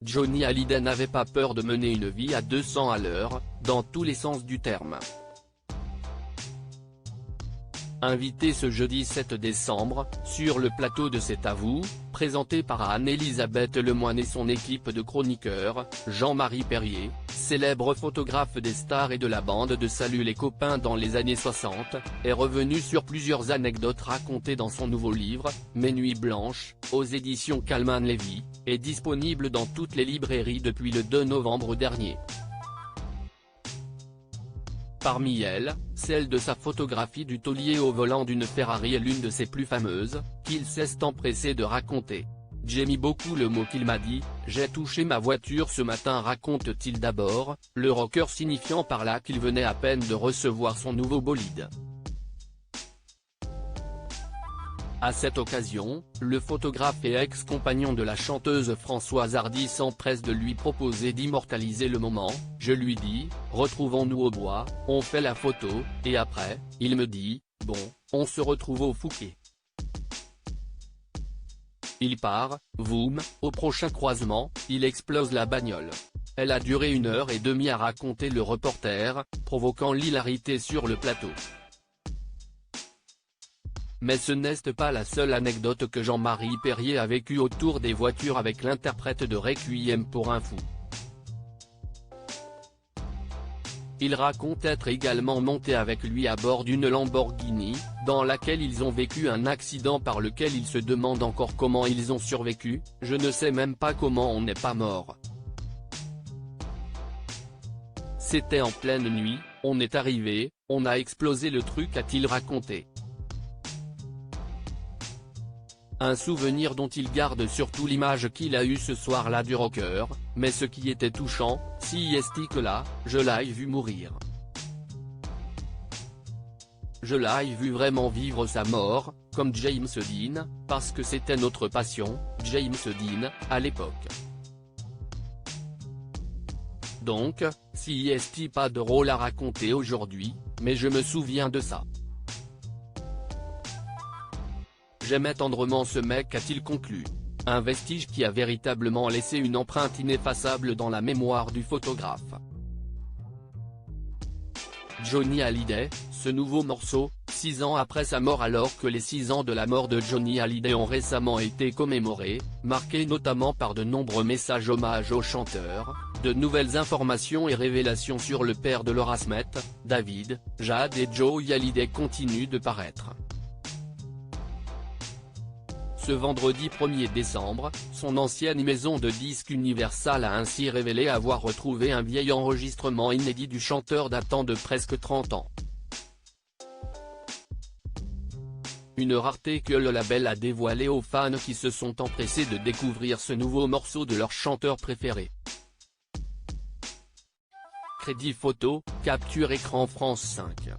Johnny Hallyday n'avait pas peur de mener une vie à 200 à l'heure, dans tous les sens du terme. Invité ce jeudi 7 décembre, sur le plateau de C'est à vous, présenté par Anne-Elisabeth Lemoine et son équipe de chroniqueurs, Jean-Marie Perrier, célèbre photographe des stars et de la bande de Salut les copains dans les années 60, est revenu sur plusieurs anecdotes racontées dans son nouveau livre, Mes nuits blanches, aux éditions Calman Levy, est disponible dans toutes les librairies depuis le 2 novembre dernier. Parmi elles, celle de sa photographie du taulier au volant d'une Ferrari est l'une de ses plus fameuses, qu'il s'est empressé de raconter. « J'aime beaucoup le mot qu'il m'a dit, j'ai touché ma voiture ce matin », raconte-t-il d'abord, le rocker signifiant par là qu'il venait à peine de recevoir son nouveau bolide. À cette occasion, le photographe et ex-compagnon de la chanteuse Françoise Hardy s'empresse de lui proposer d'immortaliser le moment. « Je lui dis, retrouvons-nous au bois, on fait la photo, et après, il me dit, bon, on se retrouve au Fouquet. Il part, voum, au prochain croisement, il explose la bagnole. Elle a duré 1h30 à raconter le reporter, provoquant l'hilarité sur le plateau. Mais ce n'est pas la seule anecdote que Jean-Marie Perrier a vécue autour des voitures avec l'interprète de Requiem pour un fou. Il raconte être également monté avec lui à bord d'une Lamborghini, dans laquelle ils ont vécu un accident par lequel il se demande encore comment ils ont survécu. « Je ne sais même pas comment on n'est pas mort. C'était en pleine nuit, on est arrivé, on a explosé le truc », a-t-il raconté. Un souvenir dont il garde surtout l'image qu'il a eue ce soir-là du rocker, mais ce qui était touchant, si est que là, je l'ai vu mourir. Je l'ai vu vraiment vivre sa mort, comme James Dean, parce que c'était notre passion, James Dean, à l'époque. Donc, si est pas de drôle à raconter aujourd'hui, mais je me souviens de ça. J'aimais tendrement ce mec, a-t-il conclu. Un vestige qui a véritablement laissé une empreinte ineffaçable dans la mémoire du photographe. Johnny Hallyday, ce nouveau morceau, 6 ans après sa mort. Alors que les 6 ans de la mort de Johnny Hallyday ont récemment été commémorés, marqués notamment par de nombreux messages hommages au chanteur, de nouvelles informations et révélations sur le père de Laura Smith, David, Jade et Joey Hallyday continuent de paraître. Ce vendredi 1er décembre, son ancienne maison de disques Universal a ainsi révélé avoir retrouvé un vieil enregistrement inédit du chanteur datant de presque 30 ans. Une rareté que le label a dévoilée aux fans qui se sont empressés de découvrir ce nouveau morceau de leur chanteur préféré. Crédit photo, capture écran France 5.